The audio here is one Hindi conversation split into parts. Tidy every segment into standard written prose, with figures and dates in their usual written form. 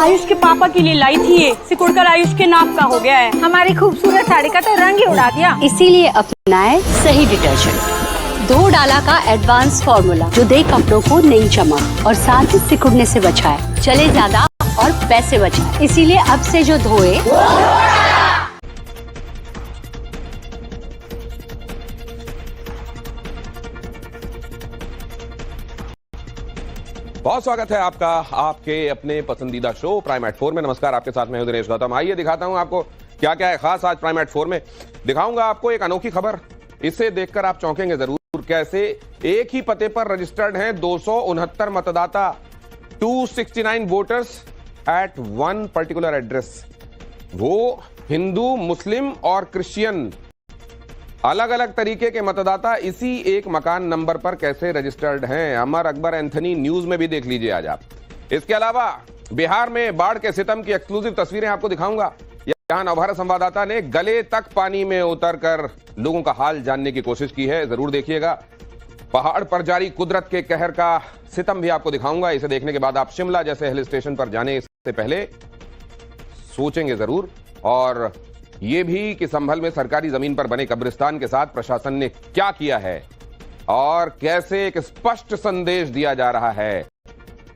आयुष के पापा के लिए लाई थी ये, सिकुड़कर आयुष के नाक का हो गया है। हमारी खूबसूरत साड़ी का तो रंग ही उड़ा दिया। इसीलिए अपनाए सही डिटर्जेंट। 2 डाला का एडवांस फॉर्मूला जो दे कपड़ों को नई चमक और साथ ही सिकुड़ने से बचाए, चले ज्यादा और पैसे बचाए। इसीलिए अब से जो धोए बहुत स्वागत है आपका आपके अपने पसंदीदा शो प्राइम एट 4 में। नमस्कार, आपके साथ मैं हूं दिनेश गौतम। आइए दिखाता हूं आपको क्या क्या है खास आज प्राइम एट 4 में। दिखाऊंगा आपको एक अनोखी खबर, इसे देखकर आप चौंकेंगे जरूर। कैसे एक ही पते पर रजिस्टर्ड हैं 269 मतदाता, 269 voters at one particular address. वो हिंदू, मुस्लिम और क्रिश्चियन अलग अलग तरीके के मतदाता इसी एक मकान नंबर पर कैसे रजिस्टर्ड हैं। अमर अकबर एंथनी न्यूज में भी देख लीजिए आज आप। इसके अलावा बिहार में बाढ़ के सितम की एक्सक्लूसिव तस्वीरें आपको दिखाऊंगा। यहां नवभारत संवाददाता ने गले तक पानी में उतरकर लोगों का हाल जानने की कोशिश की है, जरूर देखिएगा। पहाड़ पर जारी कुदरत के कहर का सितम भी आपको दिखाऊंगा। इसे देखने के बाद आप शिमला जैसे हिल स्टेशन पर जाने से पहले सोचेंगे जरूर। और ये भी कि संभल में सरकारी जमीन पर बने कब्रिस्तान के साथ प्रशासन ने क्या किया है और कैसे एक स्पष्ट संदेश दिया जा रहा है,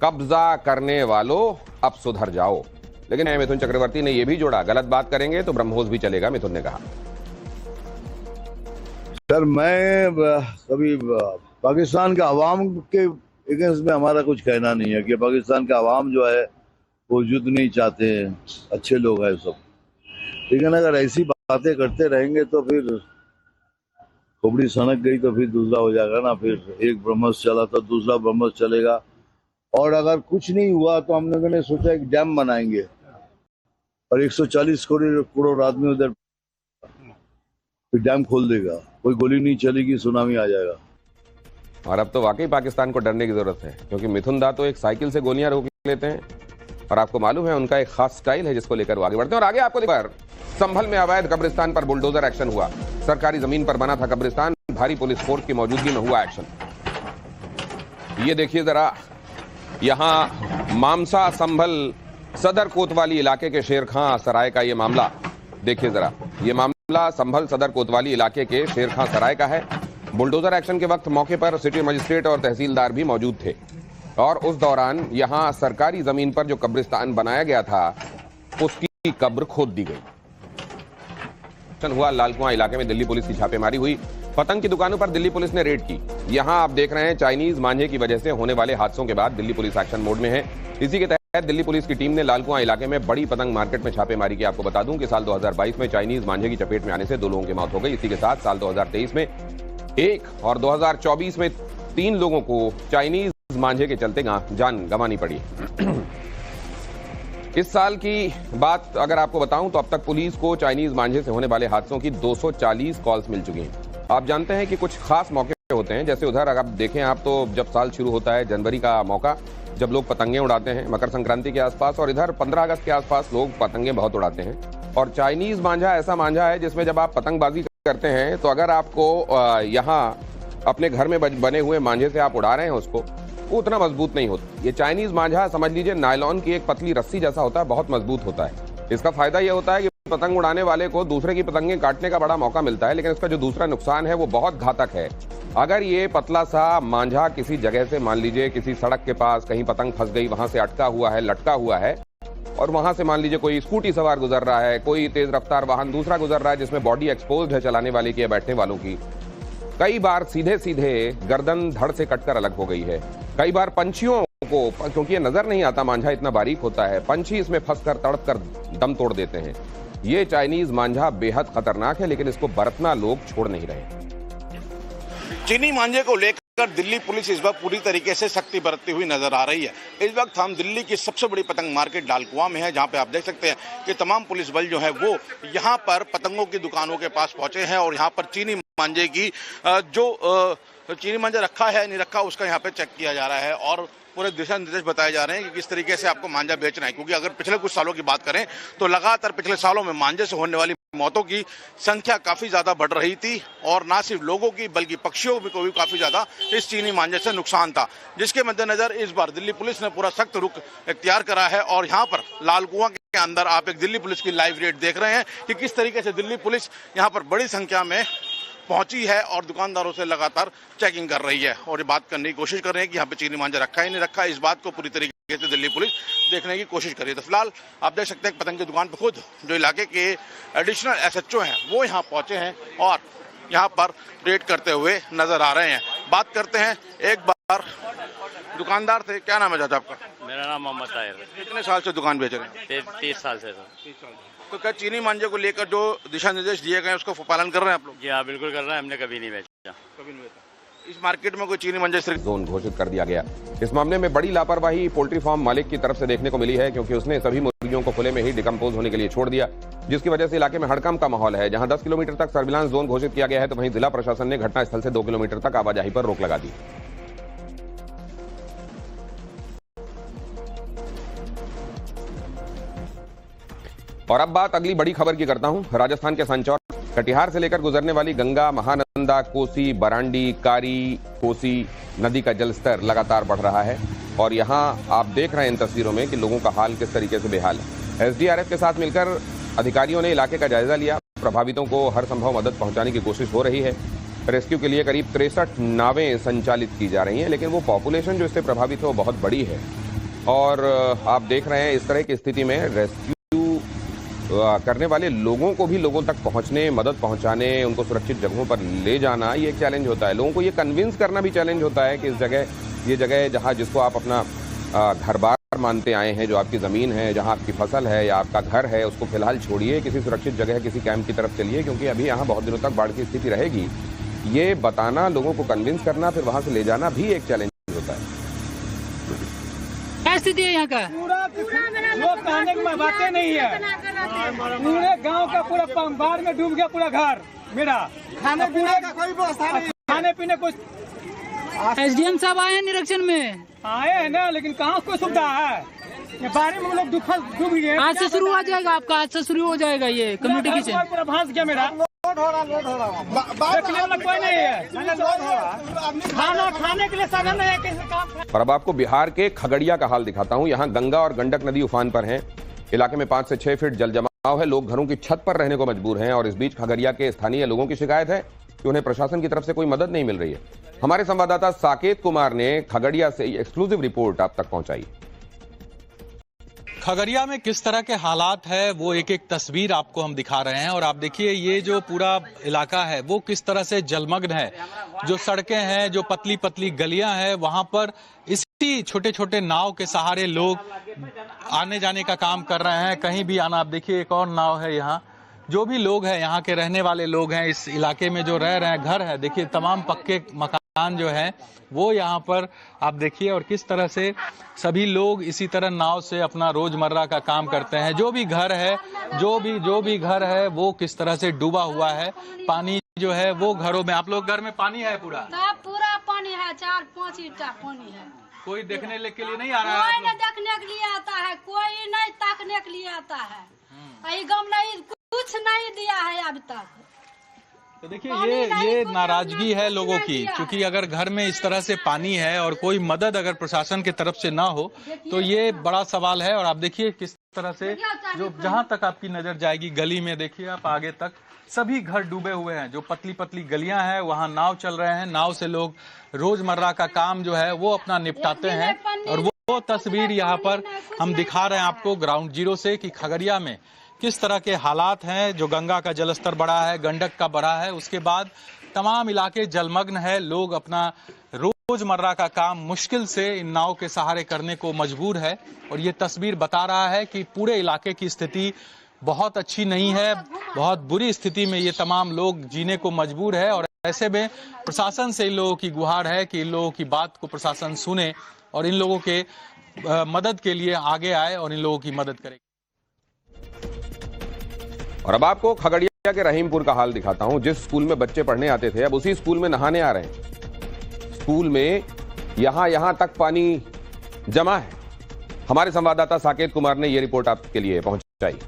कब्जा करने वालों अब सुधर जाओ। लेकिन मिथुन चक्रवर्ती ने यह भी जोड़ा, गलत बात करेंगे तो ब्रह्मोस भी चलेगा। मिथुन ने कहा, सर मैं कभी पाकिस्तान के अवाम के अगेंस्ट में हमारा कुछ कहना नहीं है कि पाकिस्तान का अवाम जो है वो युद्ध नहीं चाहते हैं, अच्छे लोग हैं सब। लेकिन अगर ऐसी बातें करते रहेंगे तो फिर खोपड़ी सनक गई तो फिर दूसरा हो जाएगा ना। फिर एक ब्रह्मोस चला तो दूसरा ब्रह्मोस चलेगा। और अगर कुछ नहीं हुआ तो हम लोगों ने सोचा एक डैम बनाएंगे और 140 करोड़ आदमी उधर फिर डैम खोल देगा, कोई गोली नहीं चलेगी, सुनामी आ जाएगा। और अब तो वाकई पाकिस्तान को डरने की जरूरत है, क्योंकि मिथुन दा तो एक साइकिल से गोलियां रोक लेते हैं और आपको मालूम है उनका एक खास स्टाइल है जिसको लेकर वो आगे बढ़ते हैं। और आगे आपको पर संभल में अवैध कब्रिस्तान पर बुलडोजर एक्शन हुआ। सरकारी जमीन पर बना था कब्रिस्तान, भारी पुलिस फोर्स की मौजूदगी में हुआ एक्शन। ये देखिए जरा, यहां मामसा संभल सदर कोतवाली इलाके के शेरखां सराय का ये मामला देखिए जरा। ये मामला संभल सदर कोतवाली इलाके के शेरखां सराय का है। बुलडोजर एक्शन के वक्त मौके पर सिटी मजिस्ट्रेट और तहसीलदार भी मौजूद थे और उस दौरान यहां सरकारी जमीन पर जो कब्रिस्तान बनाया गया था उसकी कब्र खोद दी गई। हुआ लाल कुआं इलाके में दिल्ली पुलिस की छापेमारी हुई। पतंग की दुकानों पर दिल्ली पुलिस ने रेड की। यहां आप देख रहे हैं चाइनीज मांझे की वजह से होने वाले हादसों के बाद दिल्ली पुलिस एक्शन मोड में है। इसी के तहत दिल्ली पुलिस की टीम ने लाल कुआं इलाके में बड़ी पतंग मार्केट में छापेमारी की। आपको बता दूं कि साल 2022 में चाइनीज मांझे की चपेट में आने से 2 लोगों की मौत हो गई। इसी के साथ साल 2023 में 1 और 2024 में 3 लोगों को चाइनीज मांझे के चलते जान गंवानी पड़ी। इस साल की बात अगर आपको बताऊं तो अब तक पुलिस को चाइनीज मांझे से होने वाले हादसों की 240 कॉल्स मिल चुकी हैं। आप जानते हैं कि कुछ खास मौके होते हैं, जैसे उधर अगर देखें आप तो जब साल शुरू होता है जनवरी का मौका, जब लोग पतंगे उड़ाते हैं मकर संक्रांति के आसपास, और इधर 15 अगस्त के आसपास लोग पतंगे बहुत उड़ाते हैं। और चाइनीज मांझा ऐसा मांझा है जिसमें जब आप पतंगबाजी करते हैं तो अगर आपको यहाँ अपने घर में बने हुए मांझे से आप उड़ा रहे हैं उसको, वो उतना मजबूत नहीं होता। ये चाइनीज मांझा समझ लीजिए नायलॉन की एक पतली रस्सी जैसा होता है, बहुत मजबूत होता है। इसका फायदा ये होता है कि पतंग उड़ाने वाले को दूसरे की पतंगे काटने का बड़ा मौका मिलता है, लेकिन इसका जो दूसरा नुकसान है वो बहुत घातक है। अगर ये पतला सा मांझा किसी जगह से, मान लीजिए किसी सड़क के पास कहीं पतंग फंस गई, वहां से अटका हुआ है, लटका हुआ है, और वहां से मान लीजिए कोई स्कूटी सवार गुजर रहा है, कोई तेज रफ्तार वाहन दूसरा गुजर रहा है जिसमें बॉडी एक्सपोज्ड है चलाने वाले की या बैठने वालों की, कई बार सीधे सीधे गर्दन धड़ से कटकर अलग हो गई है। कई बार पंछियों को, क्योंकि ये नजर नहीं आता, मांझा इतना बारीक होता है, पंछी इसमें फंसकर तड़प कर दम तोड़ देते हैं। ये चाइनीज मांझा बेहद खतरनाक है, लेकिन इसको बरतना लोग छोड़ नहीं रहे। चीनी मांझे को लेकर दिल्ली पुलिस इस वक्त पूरी तरीके से सख्ती बरतती हुई नजर आ रही है। इस वक्त हम दिल्ली की सबसे बड़ी पतंग मार्केट लाल कुआं में है, जहां पे आप देख सकते हैं कि तमाम पुलिस बल जो है वो यहां पर पतंगों की दुकानों के पास पहुंचे हैं और यहां पर चीनी मांझे की जो चीनी मांझा रखा है नहीं रखा उसका यहाँ पे चेक किया जा रहा है और पूरे दिशा निर्देश बताए जा रहे हैं कि किस तरीके से आपको मांझा बेचना है। क्योंकि अगर पिछले कुछ सालों की बात करें तो लगातार पिछले सालों में मांझे से होने वाली मौतों की संख्या काफी ज्यादा बढ़ रही थी और ना सिर्फ लोगों की बल्कि पक्षियों को भी काफी ज्यादा इस चीनी मांझे से नुकसान था, जिसके मद्देनजर इस बार दिल्ली पुलिस ने पूरा सख्त रुख इख्तियार करा है। और यहाँ पर लाल कुआं के अंदर आप एक दिल्ली पुलिस की लाइव रेड देख रहे हैं कि किस तरीके से दिल्ली पुलिस यहाँ पर बड़ी संख्या में पहुंची है और दुकानदारों से लगातार चेकिंग कर रही है और ये बात करने की कोशिश कर रहे हैं कि यहाँ पे चीनी मांझा रखा ही नहीं रखा, इस बात को पूरी तरीके से दिल्ली पुलिस देखने की कोशिश कर रही है। तो फिलहाल आप देख सकते हैं पतंग की दुकान पर खुद जो इलाके के एडिशनल SHO हैं वो यहाँ पहुंचे हैं और यहाँ पर रेड करते हुए नजर आ रहे हैं। बात करते हैं एक बार दुकानदार थे। क्या नाम है चाचा आपका? मेरा नाम मोहम्मद ताहिर। कितने साल से दुकान बेच रहे हैं? 30 साल से सर। 30 साल से। तो क्या चीनी मांझे को लेकर जो दिशा निर्देश दिए गए उसका पालन कर रहे हैं आप लोग? जी हाँ, बिल्कुल कर रहे हैं। हमने कभी नहीं बेचा। कभी नहीं बेचा। इस मार्केट में कोई चीनी मांझे जोन घोषित कर दिया गया। इस मामले में बड़ी लापरवाही पोल्ट्री फार्म मालिक की तरफ से देखने को मिली है, क्योंकि उसने सभी मुर्गियों को खुले में ही डिकम्पोज होने के लिए छोड़ दिया, जिसकी वजह से इलाके में हड़कंप का माहौल है। जहां 10 किलोमीटर तक सर्विलांस जोन घोषित किया गया है, तो वहीं जिला प्रशासन ने घटनास्थल से 2 किलोमीटर तक आवाजाही पर रोक लगा दी। और अब बात अगली बड़ी खबर की करता हूं। राजस्थान के संचौर कटिहार से लेकर गुजरने वाली गंगा, महानंदा, कोसी, बरांडी, कारी, कोसी नदी का जलस्तर लगातार बढ़ रहा है और यहां आप देख रहे हैं इन तस्वीरों में कि लोगों का हाल किस तरीके से बेहाल है। SDRF के साथ मिलकर अधिकारियों ने इलाके का जायजा लिया। प्रभावितों को हर संभव मदद पहुंचाने की कोशिश हो रही है। रेस्क्यू के लिए करीब 63 नावें संचालित की जा रही हैं, लेकिन वो पॉपुलेशन जो इससे प्रभावित है वो बहुत बड़ी है। और आप देख रहे हैं इस तरह की स्थिति में रेस्क्यू करने वाले लोगों को भी लोगों तक पहुंचने, मदद पहुंचाने, उनको सुरक्षित जगहों पर ले जाना, ये एक चैलेंज होता है। लोगों को ये कन्विंस करना भी चैलेंज होता है कि इस जगह, ये जगह जहां जिसको आप अपना घर बार मानते आए हैं, जो आपकी ज़मीन है, जहां आपकी फसल है या आपका घर है, उसको फिलहाल छोड़िए, किसी सुरक्षित जगह, किसी कैंप की तरफ चलिए, क्योंकि अभी यहाँ बहुत दिनों तक बाढ़ की स्थिति रहेगी। ये बताना, लोगों को कन्विंस करना, फिर वहां से ले जाना भी एक चैलेंज होता है। क्या स्थिति है यहाँ का? पूरा लोग कहने की बातें नहीं है। पूरे गांव का पूरा बाढ़ में डूब गया पूरा घर मेरा। खाने पीने का कोई व्यवस्था नहीं, खाने पीने कुछ। SDM साहब आए हैं निरीक्षण में? आए हैं ना, लेकिन कहाँ कोई सुविधा है। ये बाढ़ में हम लोग डूब गए। आज से शुरू हो जाएगा आपका, आज से शुरू हो जाएगा ये कम्युनिटी किचन। पूरा भांस गया मेरा। देखने वाला कोई नहीं है। खाना खाने के लिए साधन नहीं है, कैसे काम। और अब आपको बिहार के खगड़िया का हाल दिखाता हूं। यहां गंगा और गंडक नदी उफान पर हैं। इलाके में 5 से 6 फीट जल जमाव है। लोग घरों की छत पर रहने को मजबूर हैं और इस बीच खगड़िया के स्थानीय लोगों की शिकायत है कि उन्हें प्रशासन की तरफ से कोई मदद नहीं मिल रही है। हमारे संवाददाता साकेत कुमार ने खगड़िया से एक्सक्लूसिव रिपोर्ट आप तक पहुंचाई। खगड़िया में किस तरह के हालात है वो एक एक तस्वीर आपको हम दिखा रहे हैं और आप देखिए ये जो पूरा इलाका है वो किस तरह से जलमग्न है। जो सड़कें हैं, जो पतली पतली गलियां हैं, वहां पर इसी छोटे छोटे नाव के सहारे लोग आने जाने का काम कर रहे हैं। कहीं भी आना, आप देखिए एक और नाव है यहाँ। जो भी लोग हैं, यहाँ के रहने वाले लोग हैं, इस इलाके में जो रह रहे हैं, घर है, देखिए तमाम पक्के मकान जो है वो यहाँ पर आप देखिए। और किस तरह से सभी लोग इसी तरह नाव से अपना रोजमर्रा का काम करते हैं। जो भी घर है, जो भी घर है वो किस तरह से डूबा हुआ है। पानी जो है वो घरों में, आप लोग घर में पानी है पूरा पानी है, 4-5 ईंटा पानी है। कोई देखने के लिए नहीं आ रहा है? कोई नहीं देखने के लिए आता है, कोई नहीं ताकने के लिए आता है। गम नहीं, कुछ नहीं दिया है अब तक। तो देखिए ये नाराजगी है लोगों की, क्योंकि अगर घर में इस तरह से पानी है और कोई मदद अगर प्रशासन की तरफ से ना हो तो ये बड़ा सवाल है। और आप देखिए किस तरह से जो जहां तक आपकी नजर जाएगी गली में, देखिए आप आगे तक सभी घर डूबे हुए हैं। जो पतली पतली गलियां हैं वहां नाव चल रहे हैं। नाव से लोग रोजमर्रा का काम जो है वो अपना निपटाते हैं। और वो तस्वीर यहाँ पर हम दिखा रहे हैं आपको ग्राउंड जीरो से कि खगड़िया में किस तरह के हालात हैं। जो गंगा का जलस्तर बढ़ा है, गंडक का बढ़ा है, उसके बाद तमाम इलाके जलमग्न है। लोग अपना रोजमर्रा का काम मुश्किल से इन नाव के सहारे करने को मजबूर है। और ये तस्वीर बता रहा है कि पूरे इलाके की स्थिति बहुत अच्छी नहीं है। बहुत बुरी स्थिति में ये तमाम लोग जीने को मजबूर है। और ऐसे में प्रशासन से इन लोगों की गुहार है कि इन लोगों की बात को प्रशासन सुने और इन लोगों के मदद के लिए आगे आए और इन लोगों की मदद करे। और अब आपको खगड़िया के रहीमपुर का हाल दिखाता हूं। जिस स्कूल में बच्चे पढ़ने आते थे, अब उसी स्कूल में नहाने आ रहे हैं। स्कूल में यहां तक पानी जमा है। हमारे संवाददाता साकेत कुमार ने यह रिपोर्ट आपके लिए पहुंचाई।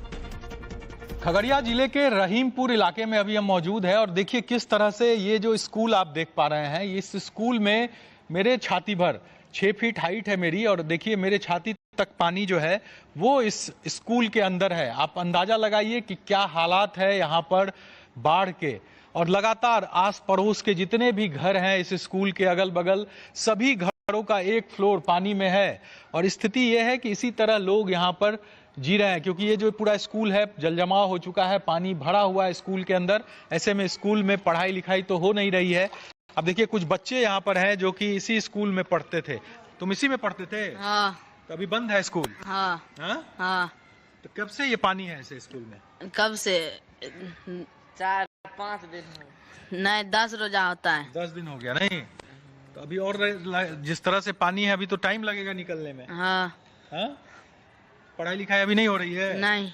खगड़िया जिले के रहीमपुर इलाके में अभी हम मौजूद है और देखिए किस तरह से ये जो स्कूल आप देख पा रहे हैं, इस स्कूल में मेरे छाती भर 6 फीट हाइट है मेरी और देखिए मेरे छाती तक पानी जो है वो इस स्कूल के अंदर है। आप अंदाजा लगाइए कि क्या हालात है यहाँ पर बाढ़ के, और लगातार आस पड़ोस के जितने भी घर हैं इस स्कूल के अगल बगल सभी घरों का एक फ्लोर पानी में है। और स्थिति ये है कि इसी तरह लोग यहाँ पर जी रहे हैं क्योंकि ये जो पूरा स्कूल है जलजमाव हो चुका है, पानी भरा हुआ है स्कूल के अंदर। ऐसे में स्कूल में पढ़ाई लिखाई तो हो नहीं रही है। अब देखिए कुछ बच्चे यहाँ पर हैं जो कि इसी स्कूल में पढ़ते थे। तुम इसी में पढ़ते थे? हाँ। तो अभी बंद है स्कूल? हाँ। हाँ? हाँ। तो कब से ये पानी है ऐसे स्कूल में? कब से? 4-5 दिन नहीं, 10 रोजा होता है। 10 दिन हो गया। नहीं तो अभी और जिस तरह से पानी है अभी तो टाइम लगेगा निकलने में। हाँ। हाँ? पढ़ाई लिखाई अभी नहीं हो रही है? नहीं।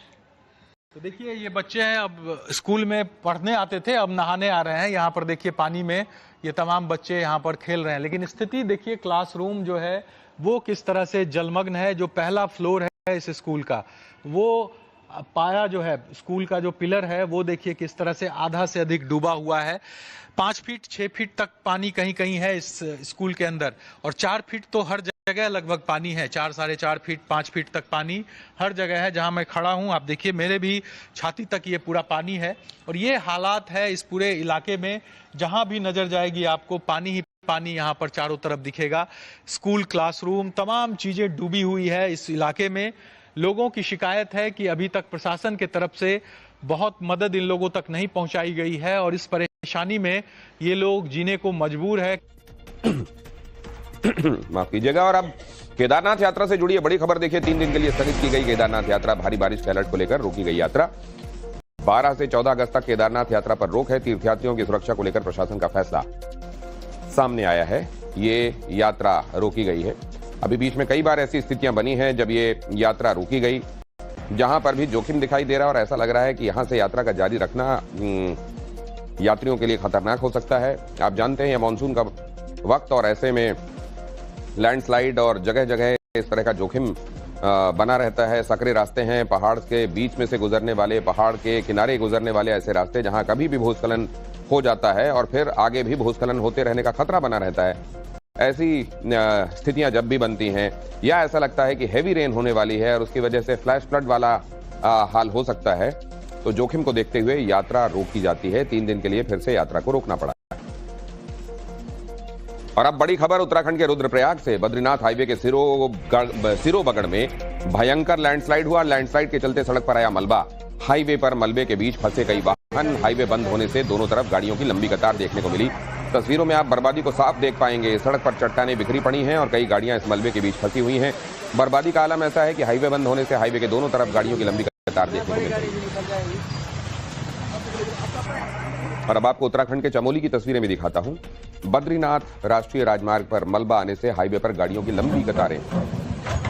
तो देखिए ये बच्चे हैं, अब स्कूल में पढ़ने आते थे, अब नहाने आ रहे हैं। यहाँ पर देखिए पानी में ये तमाम बच्चे यहाँ पर खेल रहे हैं, लेकिन स्थिति देखिए क्लासरूम जो है वो किस तरह से जलमग्न है। जो पहला फ्लोर है इस स्कूल का, वो पाया जो है स्कूल का जो पिलर है वो देखिए किस तरह से आधा से अधिक डूबा हुआ है। 5 फीट 6 फीट तक पानी कहीं कहीं है इस स्कूल के अंदर, और 4 फीट तो हर जगह लगभग पानी है। 4 साढ़े 4 फीट 5 फीट तक पानी हर जगह है। जहां मैं खड़ा हूं आप देखिए मेरे भी छाती तक ये पूरा पानी है, और ये हालात है इस पूरे इलाके में। जहां भी नजर जाएगी आपको पानी ही पानी यहाँ पर चारों तरफ दिखेगा। स्कूल, क्लासरूम, तमाम चीजें डूबी हुई है इस इलाके में। लोगों की शिकायत है कि अभी तक प्रशासन के तरफ से बहुत मदद इन लोगों तक नहीं पहुंचाई गई है, और इस परेशानी में ये लोग जीने को मजबूर है। माफ कीजिएगा। और अब केदारनाथ यात्रा से जुड़ी बड़ी खबर देखिए। 3 दिन के लिए स्थगित की गई केदारनाथ यात्रा। भारी बारिश के अलर्ट को लेकर रोकी गई यात्रा। 12 से 14 अगस्त तक केदारनाथ यात्रा पर रोक है। तीर्थयात्रियों की सुरक्षा को लेकर प्रशासन का फैसला सामने आया है। ये यात्रा रोकी गई है। अभी बीच में कई बार ऐसी स्थितियां बनी हैं जब ये यात्रा रोकी गई, जहां पर भी जोखिम दिखाई दे रहा है, और ऐसा लग रहा है कि यहां से यात्रा का जारी रखना यात्रियों के लिए खतरनाक हो सकता है। आप जानते हैं यह मानसून का वक्त, और ऐसे में लैंडस्लाइड और जगह जगह इस तरह का जोखिम बना रहता है। सकरे रास्ते हैं, पहाड़ के बीच में से गुजरने वाले, पहाड़ के किनारे गुजरने वाले ऐसे रास्ते जहां कभी भी भूस्खलन हो जाता है और फिर आगे भी भूस्खलन होते रहने का खतरा बना रहता है। ऐसी स्थितियां जब भी बनती हैं या ऐसा लगता है कि हेवी रेन होने वाली है और उसकी वजह से फ्लैश फ्लड वाला हाल हो सकता है, तो जोखिम को देखते हुए यात्रा रोकी जाती है। 3 दिन के लिए फिर से यात्रा को रोकना पड़ा। और अब बड़ी खबर उत्तराखंड के रुद्रप्रयाग से। बद्रीनाथ हाईवे के सिरोबगढ़ में भयंकर लैंडस्लाइड हुआ। लैंडस्लाइड के चलते सड़क पर आया मलबा। हाईवे पर मलबे के बीच फंसे कई वाहन। हाईवे बंद होने से दोनों तरफ गाड़ियों की लंबी कतार देखने को मिली। तस्वीरों में आप बर्बादी को साफ देख पाएंगे। सड़क पर चट्टानें बिखरी पड़ी हैं और कई गाड़ियां इस मलबे के बीच फंसी हुई हैं। बर्बादी का आलम ऐसा है कि हाईवे बंद होने से हाईवे के दोनों तरफ गाड़ियों की लंबी कतार देखने को मिल रही है। और अब आपको उत्तराखंड के चमोली की तस्वीरें भी दिखाता हूं। बद्रीनाथ राष्ट्रीय राजमार्ग पर मलबा आने से हाईवे पर गाड़ियों की लंबी कतारें।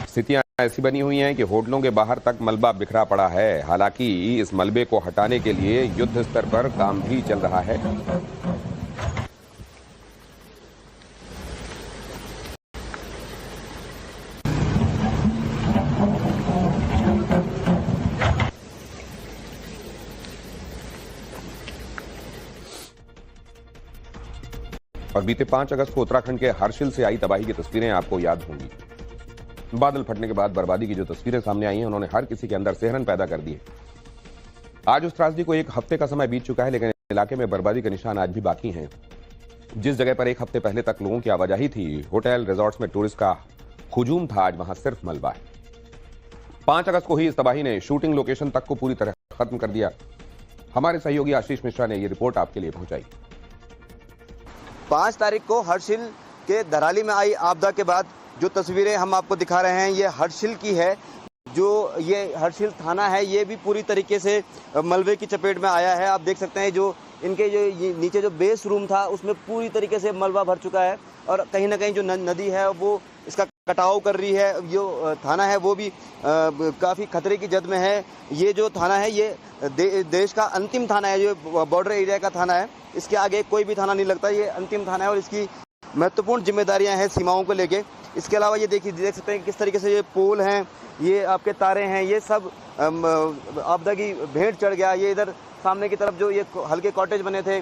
स्थितियां ऐसी बनी हुई हैं कि होटलों के बाहर तक मलबा बिखरा पड़ा है। हालांकि इस मलबे को हटाने के लिए युद्ध स्तर पर काम भी चल रहा है। और बीते 5 अगस्त को उत्तराखंड के हर्षिल से आई तबाही की तस्वीरें आपको याद होंगी। बादल फटने के बाद बर्बादी की जो तस्वीरें सामने आई हैं, उन्होंने हर किसी के अंदर सिहरन पैदा कर दी है। आज उस त्रासदी को 1 हफ्ते का समय बीत चुका है, लेकिन इलाके में बर्बादी के निशान आज भी बाकी हैं। जिस जगह पर 1 हफ्ते पहले तक लोगों की आवाजाही थी, होटल रिजॉर्ट्स में टूरिस्ट का हुजूम था, आज वहां सिर्फ मलबा है। 5 अगस्त को ही इस तबाही ने शूटिंग लोकेशन तक को पूरी तरह खत्म कर दिया। हमारे सहयोगी आशीष मिश्रा ने यह रिपोर्ट आपके लिए पहुंचाई। 5 तारीख को हर्षिल के धराली में आई आपदा के बाद जो तस्वीरें हम आपको दिखा रहे हैं, ये हर्षिल की है। जो ये हर्षिल थाना है, ये भी पूरी तरीके से मलबे की चपेट में आया है। आप देख सकते हैं जो इनके जो नीचे जो बेस रूम था उसमें पूरी तरीके से मलबा भर चुका है, और कहीं ना कहीं जो नदी है वो इसका कटाव कर रही है। जो थाना है वो भी काफ़ी खतरे की जद में है। ये जो थाना है ये देश का अंतिम थाना है, जो बॉर्डर एरिया का थाना है। इसके आगे कोई भी थाना नहीं लगता, ये अंतिम थाना है और इसकी महत्वपूर्ण जिम्मेदारियां हैं सीमाओं को लेके। इसके अलावा ये देख सकते हैं किस तरीके से ये पोल हैं, ये आपके तारे हैं, ये सब आपदा की भेंट चढ़ गया। ये इधर सामने की तरफ जो ये हल्के कॉटेज बने थे,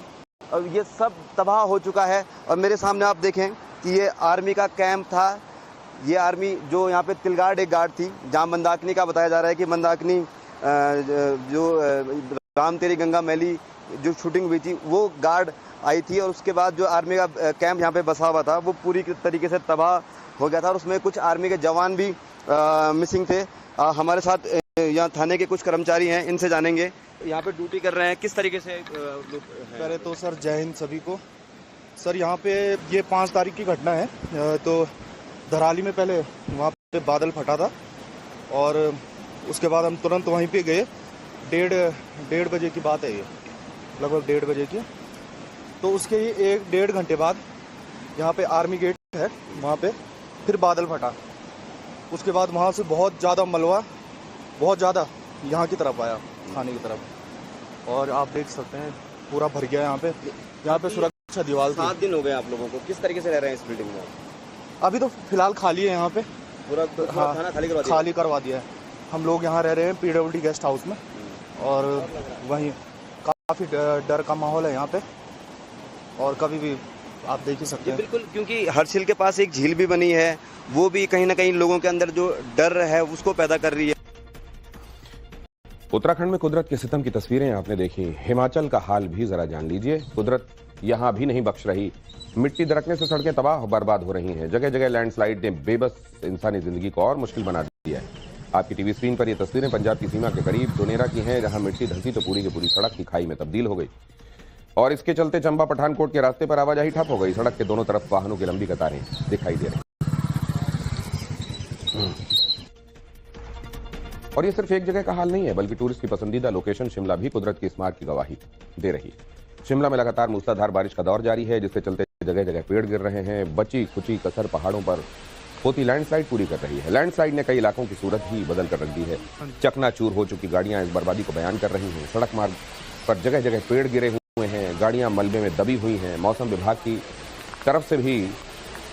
और ये सब तबाह हो चुका है। और मेरे सामने आप देखें कि ये आर्मी का कैंप था। ये आर्मी जो यहाँ पे तिलगाड़ एक गार्ड थी, जहाँ मंदाकिनी का बताया जा रहा है कि मंदाकिनी जो राम तेरी गंगा मैली जो शूटिंग हुई थी वो गार्ड आई थी, और उसके बाद जो आर्मी का कैंप यहाँ पे बसा हुआ था वो पूरी तरीके से तबाह हो गया था, और उसमें कुछ आर्मी के जवान भी मिसिंग थे। हमारे साथ यहाँ थाने के कुछ कर्मचारी हैं, इनसे जानेंगे यहाँ पे ड्यूटी कर रहे हैं किस तरीके से। पहले तो सर जय हिंद सभी को। सर यहाँ पे ये 5 तारीख की घटना है। तो धराली में पहले वहाँ पे बादल फटा था, और उसके बाद हम तुरंत वहीं पे गए। 1:30 बजे की बात है ये, लगभग 1:30 बजे की। तो उसके 1-1.5 घंटे बाद यहाँ पे आर्मी गेट है, वहाँ पे फिर बादल फटा। उसके बाद वहाँ से बहुत ज़्यादा मलबा, बहुत ज़्यादा यहाँ की तरफ आया, थाने की तरफ, और आप देख सकते हैं पूरा भर गया यहाँ पे सुरक्षा दीवार। 7 दिन हो गए आप लोगों को, किस तरीके से रह रहे हैं इस बिल्डिंग में? अभी तो फिलहाल खाली है यहाँ पे, पूरा हाँ, थाना खाली करवा दिया है। हम लोग यहाँ रह रहे हैं PWD गेस्ट हाउस में, और वहीं काफ़ी डर का माहौल है यहाँ पे, और कभी भी आप देख ही सकते हैं। बिल्कुल, क्योंकि हर्षिल के पास एक झील भी बनी है, वो भी कहीं ना कहीं लोगों के अंदर जो डर है उसको पैदा कर रही है। उत्तराखंड में कुदरत के सितम की तस्वीरें आपने देखी, हिमाचल का हाल भी जरा जान लीजिए। कुदरत यहां भी नहीं बख्श रही, मिट्टी दरकने से सड़कें तबाह बर्बाद हो रही हैं। जगह जगह लैंडस्लाइड ने बेबस इंसानी जिंदगी को और मुश्किल बना दिया है। आपकी टीवी स्क्रीन पर ये तस्वीरें पंजाब की सीमा के करीब डोनेरा की हैं, जहां मिट्टी धंसी तो पूरी की पूरी सड़क की खाई में तब्दील हो गई, और इसके चलते चंबा पठानकोट के रास्ते पर आवाजाही ठप हो गई। सड़क के दोनों तरफ वाहनों की लंबी कतारें दिखाई दे रही। और ये सिर्फ एक जगह का हाल नहीं है, बल्कि टूरिस्ट की पसंदीदा लोकेशन शिमला भी कुदरत की स्मार्ट की गवाही दे रही है। शिमला में लगातार मूसलाधार बारिश का दौर जारी है, जिसके चलते जगह जगह पेड़ गिर रहे हैं। बची खुची कसर पहाड़ों पर होती लैंडस्लाइड पूरी कर रही है। लैंडस्लाइड ने कई इलाकों की सूरत ही बदल कर रख दी है। चकनाचूर हो चुकी गाड़ियां इस बर्बादी को बयान कर रही हैं। सड़क मार्ग पर जगह जगह पेड़ गिरे हुए हैं, गाड़ियां मलबे में दबी हुई हैं। मौसम विभाग की तरफ से भी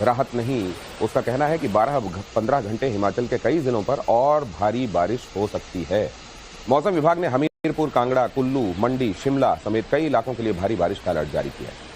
राहत नहीं। उसका कहना है कि 12-15 घंटे हिमाचल के कई जिलों पर और भारी बारिश हो सकती है। मौसम विभाग ने हमीरपुर, कांगड़ा, कुल्लू, मंडी, शिमला समेत कई इलाकों के लिए भारी बारिश का अलर्ट जारी किया है।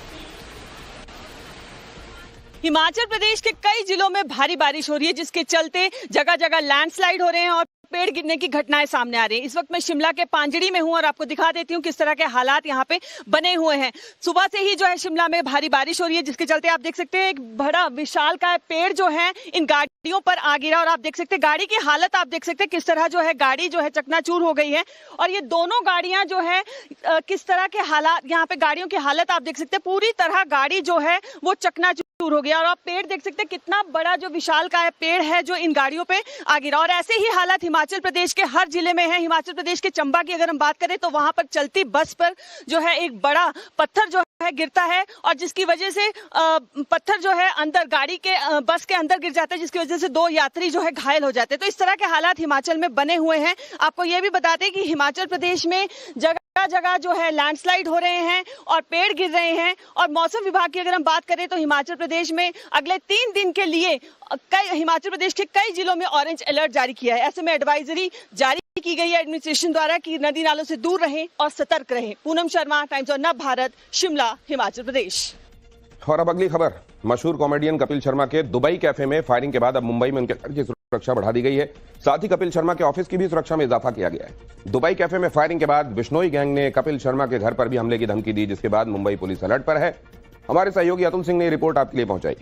हिमाचल प्रदेश के कई जिलों में भारी बारिश हो रही है, जिसके चलते जगह जगह लैंडस्लाइड हो रहे हैं और पेड़ गिरने की घटनाएं सामने आ रही हैं। इस वक्त मैं शिमला के पांजड़ी में हूं और आपको दिखा देती हूं किस तरह के हालात यहां पे बने हुए हैं। सुबह से ही जो है शिमला में भारी बारिश हो रही है, जिसके चलते आप देख सकते हैं एक बड़ा विशाल का पेड़ जो है इन गाड़ियों पर आ गिरा, और आप देख सकते हैं गाड़ी की हालत, आप देख सकते हैं किस तरह जो है गाड़ी जो है चकनाचूर हो गई है। और ये दोनों गाड़ियां जो है किस तरह के हालात, यहाँ पे गाड़ियों की हालत आप देख सकते हैं, पूरी तरह गाड़ी जो है वो चकनाचूर हो गया। और आप पेड़ देख सकते हैं कितना बड़ा जो विशाल का पेड़ है जो इन गाड़ियों पे आ गिरा। और ऐसे ही हालात हिमाचल प्रदेश के हर जिले में है। हिमाचल प्रदेश के चंबा की अगर हम बात करें तो वहां पर चलती बस पर जो है एक बड़ा पत्थर जो है गिरता है, और जिसकी वजह से पत्थर जो है अंदर गाड़ी के बस के अंदर गिर जाता है, जिसकी वजह से 2 यात्री जो है घायल हो जाते हैं। तो इस तरह के हालात हिमाचल में बने हुए हैं। आपको ये भी बताते हैं कि हिमाचल प्रदेश में जगह जगह जो है लैंडस्लाइड हो रहे हैं और पेड़ गिर रहे हैं। और मौसम विभाग की अगर हम बात करें तो हिमाचल प्रदेश में अगले 3 दिन के लिए हिमाचल प्रदेश के कई जिलों में ऑरेंज अलर्ट जारी किया है। ऐसे में एडवाइजरी जारी की गई है एडमिनिस्ट्रेशन द्वारा कि नदी नालों से दूर रहें और सतर्क रहें। पूनम शर्मा, टाइम्स ऑफ नव भारत, शिमला, हिमाचल प्रदेश। और अब अगली खबर, मशहूर कॉमेडियन कपिल शर्मा के दुबई कैफे में फायरिंग के बाद अब मुंबई में उनके घर की सुरक्षा बढ़ा दी गई है। साथ ही कपिल शर्मा के ऑफिस की भी सुरक्षा में इजाफा किया गया है। दुबई कैफे में फायरिंग के बाद बिश्नोई गैंग ने कपिल शर्मा के घर पर भी हमले की धमकी दी, जिसके बाद मुंबई पुलिस अलर्ट पर है। हमारे सहयोगी अतुल सिंह ने रिपोर्ट आपके लिए पहुंचाई।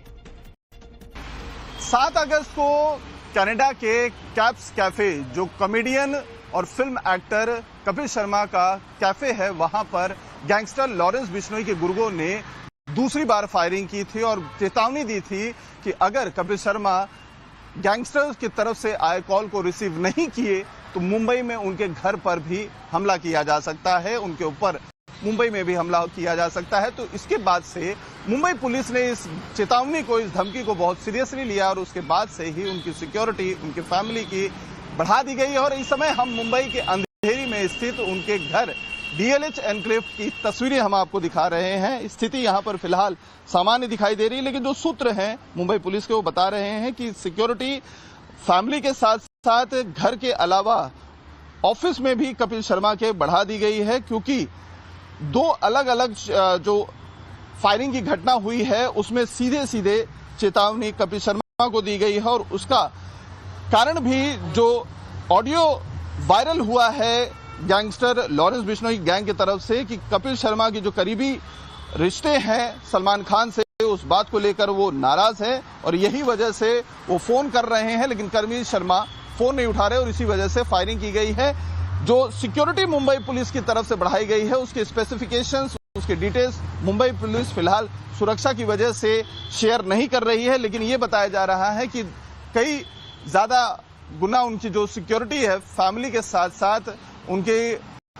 7 अगस्त को कनाडा के कैप्स कैफे, जो कॉमेडियन और फिल्म एक्टर कपिल शर्मा का कैफे है, वहां पर गैंगस्टर लॉरेंस बिश्नोई के गुर्गों ने दूसरी बार फायरिंग की थी और चेतावनी दी थी कि अगर कपिल शर्मा गैंगस्टर्स की तरफ से आए कॉल को रिसीव नहीं किए तो मुंबई में उनके घर पर भी हमला किया जा सकता है, उनके ऊपर मुंबई में भी हमला किया जा सकता है। तो इसके बाद से मुंबई पुलिस ने इस चेतावनी को, इस धमकी को बहुत सीरियसली लिया और उसके बाद से ही उनकी सिक्योरिटी, उनकी फैमिली की बढ़ा दी गई है। और इस समय हम मुंबई के अंधेरी में स्थित उनके घर डीएलएच एनक्लेव की तस्वीरें हम आपको दिखा रहे हैं। स्थिति यहां पर फिलहाल सामान्य दिखाई दे रही है, लेकिन जो सूत्र हैं मुंबई पुलिस के वो बता रहे हैं कि सिक्योरिटी फैमिली के साथ साथ घर के अलावा ऑफिस में भी कपिल शर्मा के बढ़ा दी गई है, क्योंकि दो अलग अलग जो फायरिंग की घटना हुई है उसमें सीधे सीधे चेतावनी कपिल शर्मा को दी गई है। और उसका कारण भी जो ऑडियो वायरल हुआ है गैंगस्टर लॉरेंस बिश्नोई गैंग की तरफ से कि कपिल शर्मा की जो करीबी रिश्ते हैं सलमान खान से, उस बात को लेकर वो नाराज है और यही वजह से वो फोन कर रहे हैं, लेकिन कपिल शर्मा फोन नहीं उठा रहे और इसी वजह से फायरिंग की गई है। जो सिक्योरिटी मुंबई पुलिस की तरफ से बढ़ाई गई है उसके स्पेसिफिकेशंस, उसके डिटेल्स मुंबई पुलिस फिलहाल सुरक्षा की वजह से शेयर नहीं कर रही है, लेकिन ये बताया जा रहा है कि कई ज्यादा गुना उनकी जो सिक्योरिटी है फैमिली के साथ साथ उनके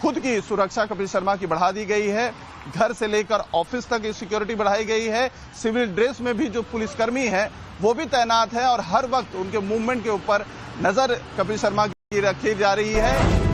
खुद की सुरक्षा कपिल शर्मा की बढ़ा दी गई है। घर से लेकर ऑफिस तक सिक्योरिटी बढ़ाई गई है। सिविल ड्रेस में भी जो पुलिसकर्मी है वो भी तैनात है और हर वक्त उनके मूवमेंट के ऊपर नजर कपिल शर्मा की रखी जा रही है।